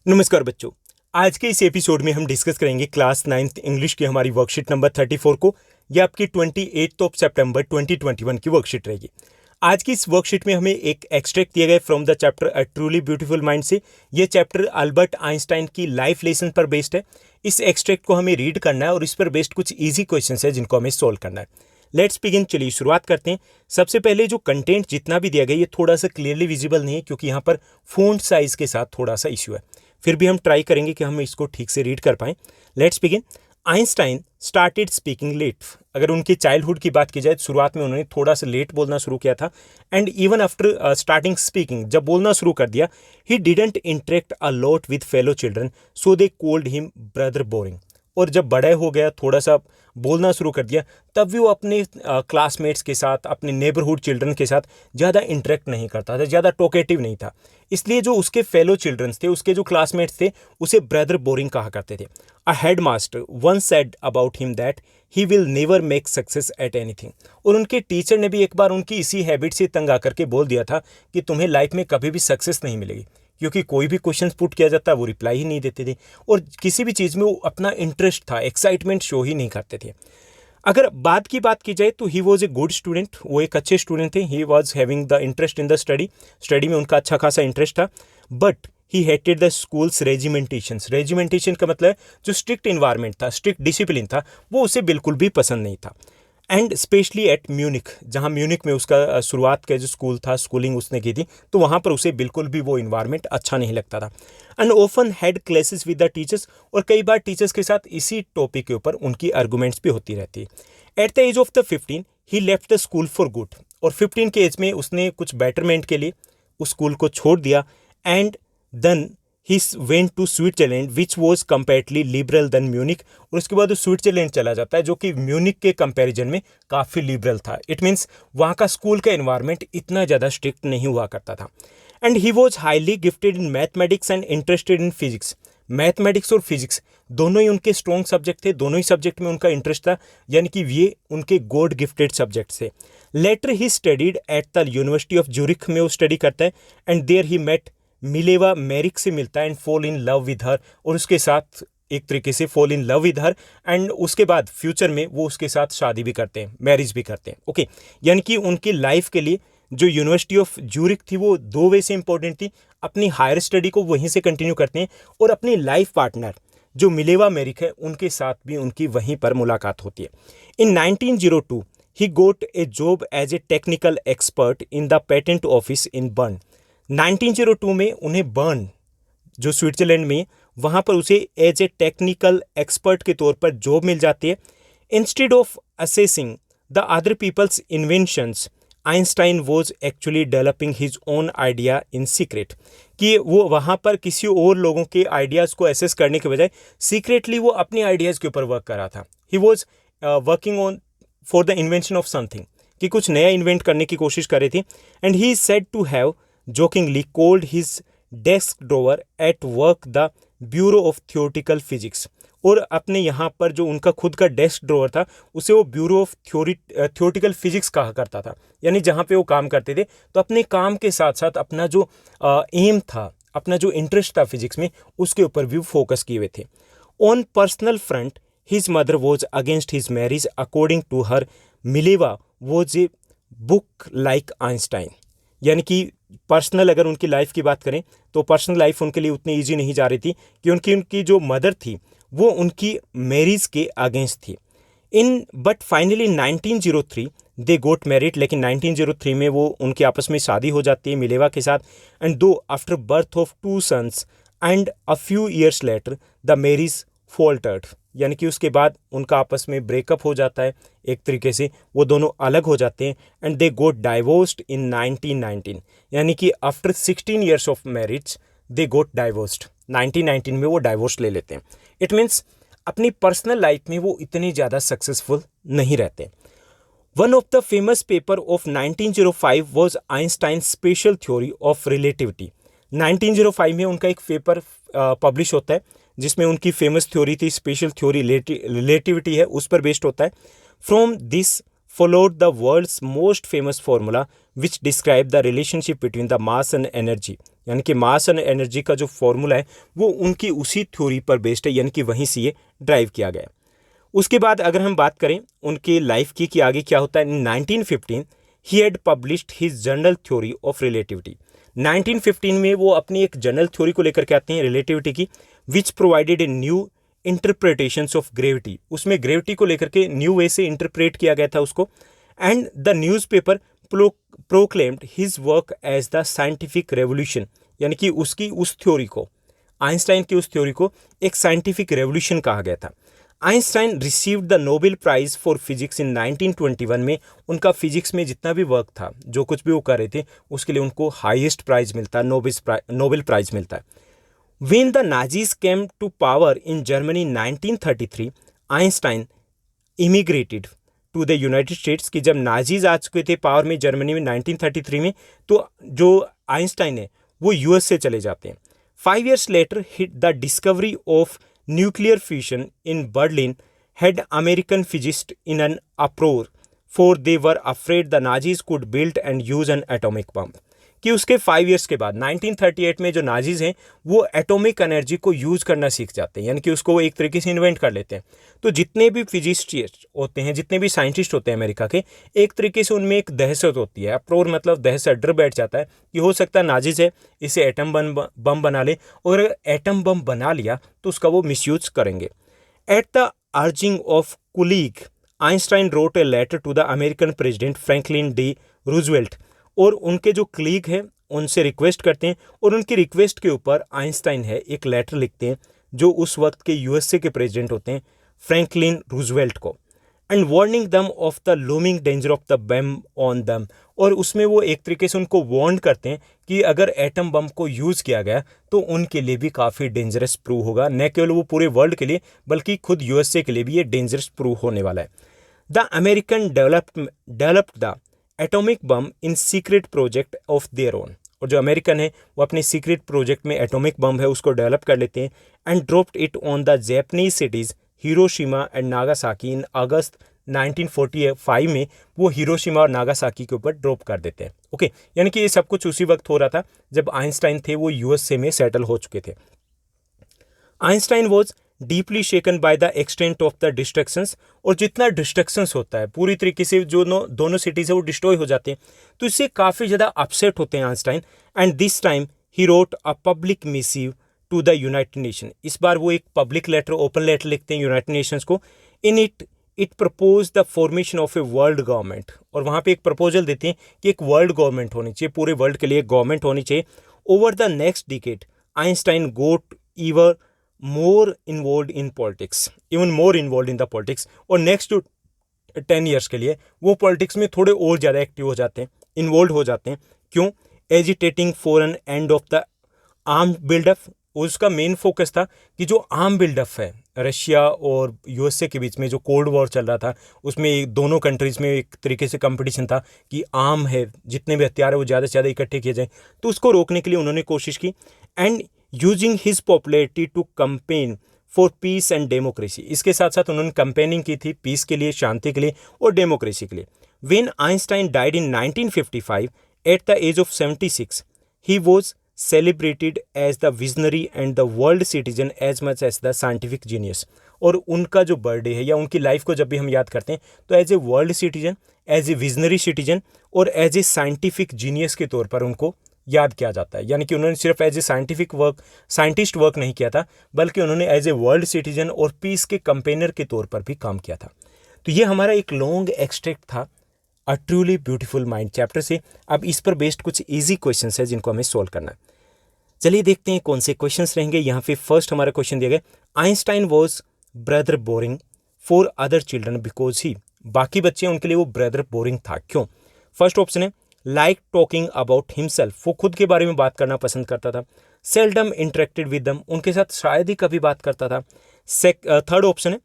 नमस्कार बच्चों। आज के इस एपिसोड में हम डिस्कस करेंगे क्लास 9th इंग्लिश की हमारी वर्कशीट नंबर 34 को। यह आपकी 28 सितंबर 2021 की वर्कशीट रहेगी। आज की इस वर्कशीट में हमें एक एक्सट्रैक्ट दिया गया from the chapter a truly beautiful mind से। यह चैप्टर अल्बर्ट आइंस्टाइन की लाइफ लेसन पर बेस्ड है। इस एक्सट्रैक्ट को हमें रीड करना है और इस पर बेस्ड कुछ ईजी क्वेश्चन है जिनको हमें सोल्व करना है। Let's begin. चलिए शुरुआत करते हैं। सबसे पहले जो कंटेंट जितना भी दिया गया ये थोड़ा सा क्लियरली विजिबल नहीं है क्योंकि यहाँ पर फ़ॉन्ट साइज के साथ थोड़ा सा इश्यू है। फिर भी हम ट्राई करेंगे कि हम इसको ठीक से रीड कर पाएं। Let's begin. Einstein started speaking late. अगर उनकी चाइल्डहुड की बात की जाए तो शुरुआत में उन्होंने थोड़ा सा लेट बोलना शुरू किया था। And even after starting speaking, जब बोलना शुरू कर दिया, he didn't interact a lot with fellow children so they called him brother boring. और जब बड़ा हो गया, थोड़ा सा बोलना शुरू कर दिया, तब भी वो अपने क्लासमेट्स के साथ, अपने नेबरहुड चिल्ड्रन के साथ ज़्यादा इंटरेक्ट नहीं करता था, ज़्यादा टॉकेटिव नहीं था। इसलिए जो उसके फेलो चिल्ड्रंस थे, उसके जो क्लासमेट्स थे, उसे ब्रदर बोरिंग कहा करते थे। A head master one said about him that he will never make success at anything. और उनके टीचर ने भी एक बार उनकी इसी हैबिट से तंग आकर के बोल दिया था कि तुम्हें लाइफ में कभी भी सक्सेस नहीं मिलेगी, क्योंकि कोई भी क्वेश्चन पुट किया जाता वो रिप्लाई ही नहीं देते थे और किसी भी चीज़ में वो अपना इंटरेस्ट था, एक्साइटमेंट शो ही नहीं करते थे। अगर बात की जाए तो he was a good student, वो एक अच्छे स्टूडेंट थे। He was having the interest in the study में उनका अच्छा खासा इंटरेस्ट था। But he hated the schools regimentation का मतलब जो स्ट्रिक्ट इन्वायरमेंट था, स्ट्रिक्ट डिसिप्लिन था, वो उसे बिल्कुल भी पसंद नहीं था। एंड स्पेशली एट म्यूनिक, जहाँ म्यूनिक में उसका शुरुआत का जो स्कूल था, स्कूलिंग उसने की थी, तो वहाँ पर उसे बिल्कुल भी वो इन्वायरमेंट अच्छा नहीं लगता था। And often had classes with the teachers, और कई बार टीचर्स के साथ इसी टॉपिक के ऊपर उनकी आर्गूमेंट्स भी होती रहती है। At the age of the 15 he left the school for good, और 15 के एज में उसने कुछ बेटरमेंट के लिए उस स्कूल को छोड़ दिया। And then he went to Switzerland which was comparatively liberal than Munich, और उसके बाद वो स्विट्जरलैंड चला जाता है जो कि म्यूनिक के कंपैरिजन में काफ़ी लिबरल था। इट मीन्स वहाँ का स्कूल का एनवायरनमेंट इतना ज़्यादा स्ट्रिक्ट नहीं हुआ करता था। And he was highly gifted in mathematics and interested in physics. Mathematics और फिजिक्स दोनों ही उनके स्ट्रॉन्ग सब्जेक्ट थे, दोनों ही सब्जेक्ट में उनका इंटरेस्ट था, यानी कि ये उनके गॉड गिफ्टेड सब्जेक्ट थे। Later he studied at the university of Zurich में वो स्टडी करता है। And there he met Mileva Maric से मिलता है and fall in love with her, और उसके साथ एक तरीके से fall in love with her. And उसके बाद फ्यूचर में वो उसके साथ शादी भी करते हैं, मैरिज भी करते हैं। ओके, यानी कि उनकी लाइफ के लिए जो यूनिवर्सिटी ऑफ ज्यूरिख थी वो दो वे से इंपॉर्टेंट थी। अपनी हायर स्टडी को वहीं से कंटिन्यू करते हैं और अपनी लाइफ पार्टनर जो मिलेवा मेरिक है उनके साथ भी उनकी वहीं पर मुलाकात होती है। In 1902 he got a job as a technical expert in the patent office in Bern. 1902 में उन्हें बर्न, जो स्विट्जरलैंड में, वहाँ पर उसे एज ए टेक्निकल एक्सपर्ट के तौर पर जॉब मिल जाती है। Instead of assessing the other people's inventions, Einstein was actually developing his own idea in secret, कि वो वहाँ पर किसी और लोगों के आइडियाज़ को एसेस करने के बजाय सीक्रेटली वो अपने आइडियाज़ के ऊपर वर्क कर रहा था। He was working on for the invention of something, कि कुछ नया इन्वेंट करने की कोशिश कर रही थी। And he is said to have jokingly called his desk drawer at work the Bureau of Theoretical Physics, और अपने यहाँ पर जो उनका खुद का डेस्क ड्रॉवर था उसे वो ब्यूरो ऑफ थियोरिटिकल फिजिक्स कहा करता था। यानी जहाँ पे वो काम करते थे तो अपने काम के साथ साथ अपना जो एम था, अपना जो इंटरेस्ट था फिजिक्स में, उसके ऊपर भी फोकस किए हुए थे। On personal front his mother was against his marriage according to her. Mileva was a book like Einstein, यानी कि पर्सनल अगर उनकी लाइफ की बात करें तो पर्सनल लाइफ उनके लिए उतनी ईजी नहीं जा रही थी कि उनकी जो मदर थी वो उनकी मैरिज के अगेंस्ट थी। But finally 1903 they goat married, लेकिन 1903 में वो उनकी आपस में शादी हो जाती है मिलेवा के साथ। And though after birth of 2 sons and a few years later the marriage faltered, यानी कि उसके बाद उनका आपस में ब्रेकअप हो जाता है, एक तरीके से वो दोनों अलग हो जाते हैं। एंड दे गोट डाइवोर्स्ड इन 1919, यानी कि after 16 years of marriage they got divorced. 1919 में वो डाइवोर्स ले लेते हैं। इट मीन्स अपनी पर्सनल लाइफ में वो इतने ज़्यादा सक्सेसफुल नहीं रहते। One of the famous paper of 1905 was Einstein special theory of relativity. 1905 में उनका एक पेपर पब्लिश होता है जिसमें उनकी फेमस थ्योरी थी, स्पेशल थ्योरी रिलेटिविटी है, उस पर बेस्ड होता है। From this followed the world's most famous formula which describe the relationship between the mass and energy, यानी कि मास एंड एनर्जी का जो फॉर्मूला है वो उनकी उसी थ्योरी पर बेस्ड है, यानी कि वहीं से ये ड्राइव किया गया। उसके बाद अगर हम बात करें उनके लाइफ की कि आगे क्या होता है, 1915 he had published his general theory of relativity. 1915 में वो अपनी एक जनरल थ्योरी को लेकर के आते हैं रिलेटिविटी की, which provided a new interpretations of gravity. उसमें ग्रेविटी को लेकर के न्यू वे से इंटरप्रेट किया गया था उसको। And the newspaper proclaimed his work as the scientific revolution, यानी कि उसकी उस थ्योरी को, आइंस्टाइन की उस थ्योरी को एक साइंटिफिक रेवोल्यूशन कहा गया था। Einstein received the Nobel Prize for physics in 1921 में उनका फिजिक्स में जितना भी वर्क था, जो कुछ भी वो कर रहे थे, उसके लिए उनको हाईएस्ट प्राइज मिलता है, नोबेल प्राइज मिलता है। When the Nazis came to power in Germany in 1933, Einstein immigrated to the United States, कि जब नाजीज आ चुके थे पावर में जर्मनी में 1933 में, तो जो आइंस्टाइन है वो यूएस से चले जाते हैं। 5 years later hit the discovery of nuclear fusion in Berlin had American physicists in an uproar, for they were afraid the Nazis could build and use an atomic bomb। कि उसके 5 years के बाद 1938 में जो नाजीज हैं वो atomic energy को use करना सीख जाते हैं, यानी कि उसको एक तरीके से इन्वेंट कर लेते हैं। तो जितने भी फिजिसिस्ट होते हैं, जितने भी साइंटिस्ट होते हैं अमेरिका के, एक तरीके से उनमें एक दहशत होती है, अप्रोर मतलब दहशत, डर बैठ जाता है कि हो सकता है नाजीज है इसे एटम बम बना ले, और अगर एटम बम बना लिया तो उसका वो मिसयूज करेंगे। At the urging of colleague, Einstein wrote a letter to the American president Franklin D Roosevelt, और उनके जो क्लीग हैं उनसे रिक्वेस्ट करते हैं, और उनकी रिक्वेस्ट के ऊपर आइंस्टाइन है एक लेटर लिखते हैं जो उस वक्त के यूएसए के प्रेसिडेंट होते हैं फ्रैंकलिन रूजवेल्ट को, एंड वार्निंग दम of the looming danger of the bomb on दम। और उसमें वो एक तरीके से उनको वार्न करते हैं कि अगर एटम बम को यूज़ किया गया तो उनके लिए भी काफ़ी डेंजरस प्रूव होगा, न केवल वो पूरे वर्ल्ड के लिए बल्कि खुद यूएसए के लिए भी ये डेंजरस प्रूव होने वाला है। The American developed the atomic bomb in secret project of their own, और जो अमेरिकन है वो अपने सीक्रेट प्रोजेक्ट में एटॉमिक बम है उसको डेवलप कर लेते हैं, and dropped it on the Japanese cities Hiroshima and Nagasaki in August 1945 में वो हिरोशिमा और नागासाकी के ऊपर ड्रॉप कर देते हैं। ओके, यानी कि ये सब कुछ उसी वक्त हो रहा था जब आइंस्टाइन थे वो यूएसए में सेटल हो चुके थे। Einstein was deeply shaken by the extent of the destructions, और जितना डिस्ट्रक्शंस होता है पूरी तरीके से जो दोनों सिटीज़ है वो डिस्ट्रॉय हो जाते हैं, तो इससे काफ़ी ज़्यादा अपसेट होते हैं Einstein. And this time he wrote a public missive to the United Nation, इस बार वो एक पब्लिक लेटर, ओपन लेटर लिखते हैं यूनाइटेड नेशंस को। In it propose the formation of a world government, और वहाँ पे एक प्रपोजल देते हैं कि एक वर्ल्ड गवर्नमेंट होनी चाहिए, पूरे वर्ल्ड के लिए एक गवर्नमेंट होनी चाहिए। Over the next decade Einstein got even more involve in politics, और नेक्स्ट 10 years के लिए वो पॉलिटिक्स में थोड़े और ज़्यादा एक्टिव हो जाते हैं, इन्वॉल्व हो जाते हैं। क्यों? Agitating for an end of the arm buildup, उसका मेन फोकस था कि जो आर्म बिल्डअप है रशिया और यूएसए के बीच में जो कोल्ड वॉर चल रहा था, उसमें दोनों कंट्रीज़ में एक तरीके से कंपटीशन था कि आर्म है, जितने भी हथियार है वो ज़्यादा से ज़्यादा इकट्ठे किए जाएँ, तो उसको रोकने के लिए उन्होंने कोशिश की। And using his popularity to campaign for peace and democracy, इसके साथ साथ उन्होंने कंपेनिंग की थी पीस के लिए, शांति के लिए और डेमोक्रेसी के लिए। When Einstein died in 1955 at the age of 76, he was celebrated as the visionary and the world citizen as much as the scientific genius, और उनका जो बर्थडे है या उनकी लाइफ को जब भी हम याद करते हैं तो as a world citizen, as a visionary citizen और एज ए साइंटिफिक जीनियस के तौर पर उनको याद किया जाता है। यानी कि उन्होंने सिर्फ एज ए साइंटिस्ट वर्क नहीं किया था, बल्कि उन्होंने एज ए वर्ल्ड सिटीजन और पीस के कंपेनर के तौर पर भी काम किया था। तो ये हमारा एक लॉन्ग एक्सट्रैक्ट था a truly beautiful mind chapter से। अब इस पर बेस्ड कुछ ईजी क्वेश्चंस है जिनको हमें सोल्व करना है। चलिए देखते हैं कौन से क्वेश्चंस रहेंगे। यहाँ पे फर्स्ट हमारा क्वेश्चन दिया गया, Einstein was brother boring for other children because he, बाकी बच्चे उनके लिए वो ब्रदर बोरिंग था, क्यों? फर्स्ट ऑप्शन है लाइक टॉकिंग अबाउट हिमसेल्फ, वो खुद के बारे में बात करना पसंद करता था। सेल्डम इंटरेक्टेड विद दम, उनके साथ शायद ही कभी बात करता था। थर्ड ऑप्शन है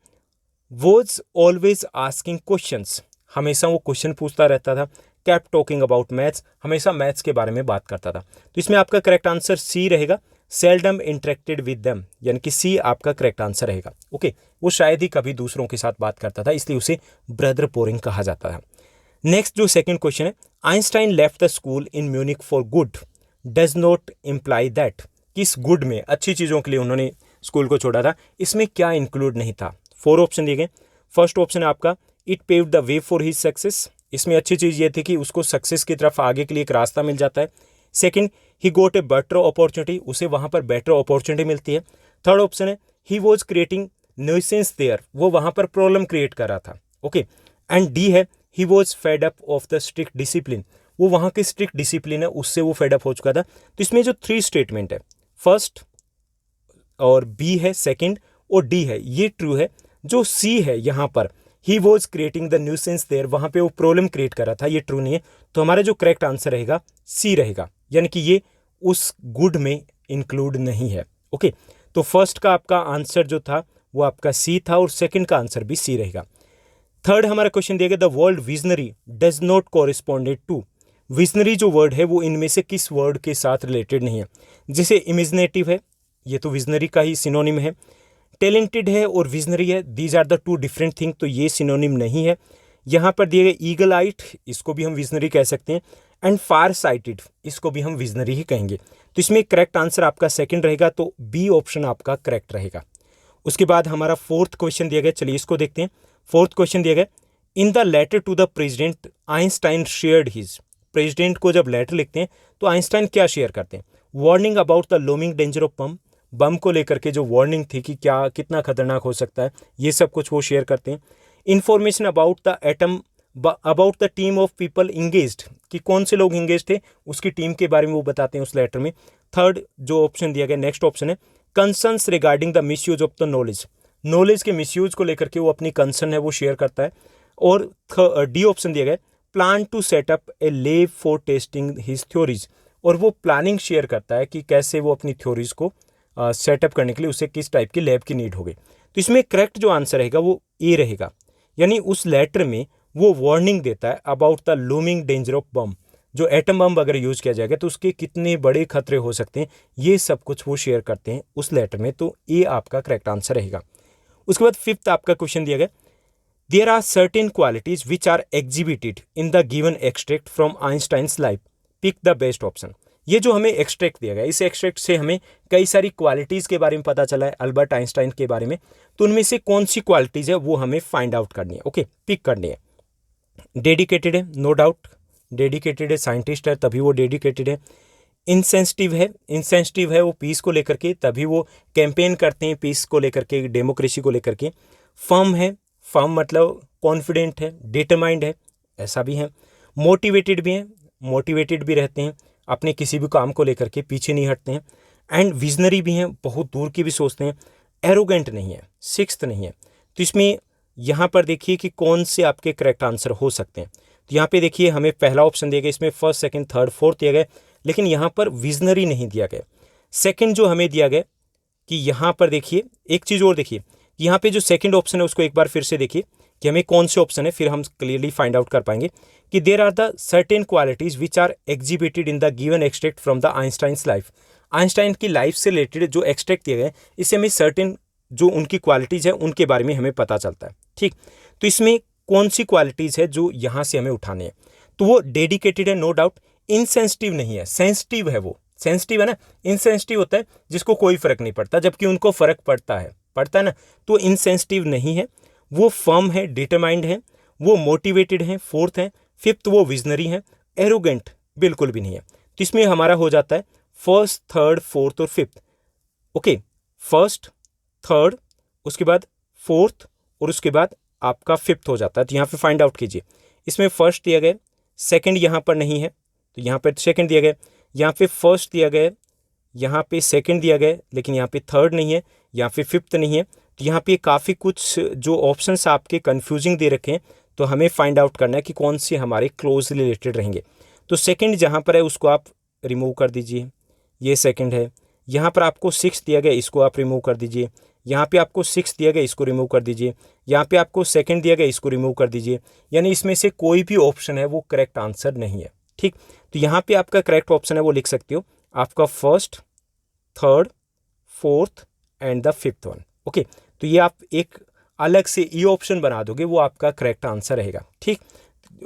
वॉज ऑलवेज आस्किंग क्वेश्चंस, हमेशा वो क्वेश्चन पूछता रहता था। कैप टॉकिंग अबाउट मैथ्स, हमेशा मैथ्स के बारे में बात करता था। तो इसमें आपका करेक्ट आंसर सी रहेगा, सेल्डम इंटरेक्टेड विद देम, यानी कि सी आपका करेक्ट आंसर रहेगा। ओके, वो शायद ही कभी दूसरों के साथ बात करता था, इसलिए उसे ब्रदर बोरिंग कहा जाता था। नेक्स्ट जो सेकंड क्वेश्चन है, Einstein left the school in Munich for good, does not imply that, किस गुड में, अच्छी चीज़ों के लिए उन्होंने स्कूल को छोड़ा था, इसमें क्या इंक्लूड नहीं था। 4 ऑप्शन दिए गए। फर्स्ट ऑप्शन है आपका it paved the way for his success, इसमें अच्छी चीज़ ये थी कि उसको सक्सेस की तरफ आगे के लिए एक रास्ता मिल जाता है। Second, he got a better opportunity, उसे वहाँ पर बेटर अपॉर्चुनिटी मिलती है। थर्ड ऑप्शन है he was creating nuisance there, वो वहाँ पर प्रॉब्लम क्रिएट कर रहा था। ओके, एंड डी है he was fed up of the strict discipline, वो वहाँ के स्ट्रिक्ट डिसिप्लिन है उससे वो फेड अप हो चुका था। तो इसमें जो 3 स्टेटमेंट है, फर्स्ट और बी है सेकंड और डी है, ये ट्रू है। जो सी है यहाँ पर he was creating the nuisance there, वहाँ पे वो प्रॉब्लम क्रिएट कर रहा था, ये ट्रू नहीं है। तो हमारा जो करेक्ट आंसर रहेगा सी रहेगा, यानी कि ये उस गुड में इंक्लूड नहीं है। ओके, तो फर्स्ट का आपका आंसर जो था वो आपका सी था और सेकंड का आंसर भी सी रहेगा। थर्ड हमारा क्वेश्चन दिया गया the word visionary does not corresponded to, visionary जो वर्ड है वो इनमें से किस वर्ड के साथ रिलेटेड नहीं है। जैसे इमेजिनेटिव है, ये तो विजनरी का ही सिनोनिम है। टैलेंटेड है और विजनरी है, these are the 2 different thing, तो ये सिनोनिम नहीं है। यहाँ पर दिए गए ईगल आइट, इसको भी हम विजनरी कह सकते हैं, एंड फार साइटेड, इसको भी हम विजनरी ही कहेंगे। तो इसमें करेक्ट आंसर आपका सेकंड रहेगा, तो बी ऑप्शन आपका करेक्ट रहेगा। उसके बाद हमारा फोर्थ क्वेश्चन दिया गया, चलिए इसको देखते हैं। फोर्थ क्वेश्चन दिया गया in the letter to the president Einstein shared his, president को जब लेटर लिखते हैं तो आइंस्टाइन क्या शेयर करते हैं, warning about the looming danger of bomb, bomb को लेकर के जो वार्निंग थी कि क्या कितना खतरनाक हो सकता है, ये सब कुछ वो शेयर करते हैं। Information about the atom, about the team of people engaged, कि कौन से लोग इंगेज थे उसकी टीम के बारे में वो बताते हैं उस लेटर में। थर्ड जो ऑप्शन दिया गया नेक्स्ट ऑप्शन है concerns regarding the misuse of the knowledge, knowledge के मिसयूज को लेकर के वो अपनी कंसर्न है वो शेयर करता है। और डी ऑप्शन दिया गया plan to set up a lab for testing his theories, और वो प्लानिंग शेयर करता है कि कैसे वो अपनी थ्योरीज को सेटअप करने के लिए उसे किस टाइप की लैब की नीड होगी। तो इसमें करेक्ट जो आंसर रहेगा वो ए रहेगा, यानी उस लेटर में वो वार्निंग देता है about the looming danger of bomb, जो एटम बम अगर यूज किया जाएगा तो उसके कितने बड़े खतरे हो सकते हैं, ये सब कुछ वो शेयर करते हैं उस लेटर में, तो ए आपका करेक्ट आंसर रहेगा। उसके बाद फिफ्थ आपका क्वेश्चन दिया गया there are certain qualities which are exhibited in the given extract from Einstein's life, pick the best option. ये जो हमें एक्सट्रैक्ट दिया गया, इस एक्सट्रैक्ट से हमें कई सारी क्वालिटीज़ के बारे में पता चला है अल्बर्ट आइंस्टाइन के बारे में, तो उनमें से कौन सी क्वालिटीज़ है वो हमें फाइंड आउट करनी है। ओके, पिक करनी है। डेडिकेटेड है, नो डाउट डेडिकेटेड है, साइंटिस्ट है तभी वो डेडिकेटेड है। इंसेंसिटिव है, इंसेंसिटिव है वो पीस को लेकर के, तभी वो कैंपेन करते हैं पीस को लेकर के, डेमोक्रेसी को लेकर के। फर्म है, फर्म मतलब कॉन्फिडेंट है, डिटरमाइंड है, ऐसा भी है। मोटिवेटेड भी है, मोटिवेटेड भी रहते हैं, अपने किसी भी काम को लेकर के पीछे नहीं हटते हैं। एंड विजनरी भी हैं, बहुत दूर की भी सोचते हैं। एरोगेंट नहीं है, सिक्स्थ नहीं है। तो इसमें यहाँ पर देखिए कि कौन से आपके करेक्ट आंसर हो सकते हैं। तो यहाँ पे देखिए हमें पहला ऑप्शन दिया गया, इसमें फर्स्ट सेकंड थर्ड फोर्थ दिया गया, लेकिन यहाँ पर विजनरी नहीं दिया गया। सेकंड जो हमें दिया गया कि यहाँ पर देखिए एक चीज़ और देखिए, यहाँ पे जो सेकंड ऑप्शन है उसको एक बार फिर से देखिए कि हमें कौन से ऑप्शन है, फिर हम क्लियरली फाइंड आउट कर पाएंगे कि there are the certain qualities which are exhibited in the given extract from the Einstein's life. Einstein की लाइफ से रिलेटेड जो एक्सट्रैक्ट दिए गए, इससे हमें सर्टेन जो उनकी क्वालिटीज़ है उनके बारे में हमें पता चलता है। ठीक, तो इसमें कौन सी क्वालिटीज़ है जो यहाँ से हमें उठाने हैं, तो वो डेडिकेटेड है, नो डाउट। इनसेंसिटिव नहीं है, सेंसिटिव है, वो सेंसिटिव है ना, इनसेंसिटिव होता है जिसको कोई फर्क नहीं पड़ता, जबकि उनको फर्क पड़ता है ना, तो इनसेंसिटिव नहीं है। वो फर्म है, डिटरमाइंड है, वो मोटिवेटेड है, फोर्थ है। फिफ्थ वो विजनरी है। एरोगेंट बिल्कुल भी नहीं है। तो इसमें हमारा हो जाता है फर्स्ट थर्ड फोर्थ और फिफ्थ। ओके, फर्स्ट थर्ड, उसके बाद फोर्थ और उसके बाद आपका फिफ्थ हो जाता है। तो यहाँ पे फाइंड आउट कीजिए, इसमें फर्स्ट दिया गया, सेकंड यहाँ पर नहीं है तो यहाँ पे सेकंड दिया गया, यहाँ पे फर्स्ट दिया गया, यहाँ पे सेकंड दिया गया, लेकिन यहाँ पे थर्ड नहीं है, यहाँ पे फिफ्थ नहीं है। तो यहाँ पे काफ़ी कुछ जो ऑप्शंस आपके कंफ्यूजिंग दे रखे हैं, तो हमें फाइंड आउट करना है कि कौन से हमारे क्लोज रिलेटेड रहेंगे। तो सेकंड जहाँ पर है उसको आप रिमूव कर दीजिए, ये सेकंड है। यहाँ पर आपको सिक्स दिया गया, इसको आप रिमूव कर दीजिए। यहाँ पे आपको सिक्स दिया गया, इसको रिमूव कर दीजिए। यहाँ पे आपको सेकंड दिया गया, इसको रिमूव कर दीजिए। यानी इसमें से कोई भी ऑप्शन है वो करेक्ट आंसर नहीं है। ठीक, तो यहाँ पे आपका करेक्ट ऑप्शन है वो लिख सकते हो आपका first third fourth and the fifth one. Okay, तो ये आप एक अलग से ई ऑप्शन बना दोगे, वो आपका करेक्ट आंसर रहेगा। ठीक,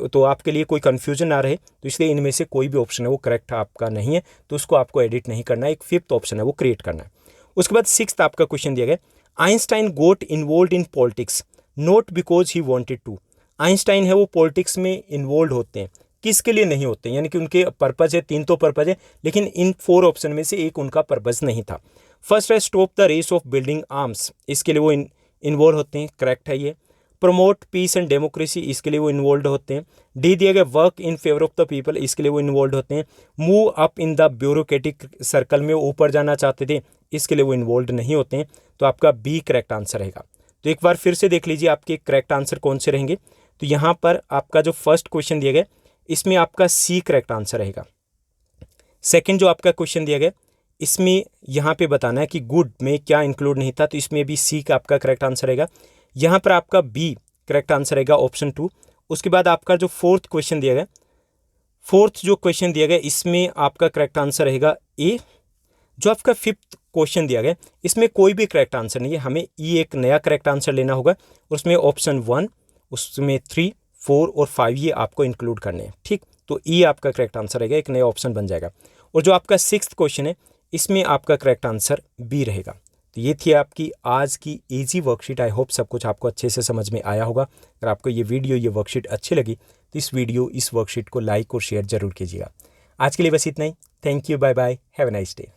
तो आपके लिए कोई कन्फ्यूजन ना रहे, तो इसलिए इनमें से कोई भी ऑप्शन है वो करेक्ट आपका नहीं है, तो उसको आपको एडिट नहीं करना है, एक फिफ्थ ऑप्शन है वो क्रिएट करना है। उसके बाद सिक्स्थ आपका क्वेश्चन दिया गया, Einstein got involve in politics not because he wanted to. Einstein है वो पॉलिटिक्स में इन्वॉल्व होते हैं, किसके लिए नहीं होते, यानी कि उनके पर्पज है, 3 तो पर्पज है, लेकिन इन 4 ऑप्शन में से एक उनका पर्पज नहीं था। फर्स्ट है stop the race of building arms, इसके लिए वो इन्वॉल्व होते हैं, करेक्ट है ये। प्रमोट पीस एंड डेमोक्रेसी, इसके लिए वो इन्वॉल्व होते हैं। डी दिया गया work in favour of the people, इसके लिए वो इन्वॉल्व होते हैं। Move up in the bureaucratic circle में ऊपर जाना चाहते थे, इसके लिए वो इन्वॉल्व नहीं होते हैं, तो आपका बी करेक्ट आंसर रहेगा। तो एक बार फिर से देख लीजिए आपके करेक्ट आंसर कौन से रहेंगे। तो यहाँ पर आपका जो फर्स्ट क्वेश्चन दिया गया इसमें आपका सी करेक्ट आंसर रहेगा। सेकंड जो आपका क्वेश्चन दिया गया इसमें यहाँ पे बताना है कि गुड में क्या इंक्लूड नहीं था, तो इसमें भी सी का आपका करेक्ट आंसर रहेगा। यहाँ पर आपका बी करेक्ट आंसर रहेगा ऑप्शन 2। उसके बाद आपका जो फोर्थ क्वेश्चन दिया गया, फोर्थ जो क्वेश्चन दिया गया इसमें आपका करेक्ट आंसर रहेगा ए। जो आपका फिफ्थ क्वेश्चन दिया गया इसमें कोई भी करेक्ट आंसर नहीं है, हमें ई एक नया करेक्ट आंसर लेना होगा, उसमें ऑप्शन 1, उसमें 3, 4 और 5 ये आपको इंक्लूड करने हैं, ठीक। तो ई आपका करेक्ट आंसर रहेगा, एक नया ऑप्शन बन जाएगा। और जो आपका सिक्स्थ क्वेश्चन है इसमें आपका करेक्ट आंसर बी रहेगा। तो ये थी आपकी आज की इजी वर्कशीट। आई होप सब कुछ आपको अच्छे से समझ में आया होगा। अगर आपको ये वीडियो ये वर्कशीट अच्छी लगी तो इस वर्कशीट को लाइक और शेयर जरूर कीजिएगा। आज के लिए बस इतना ही। Thank you, bye bye, have a nice day.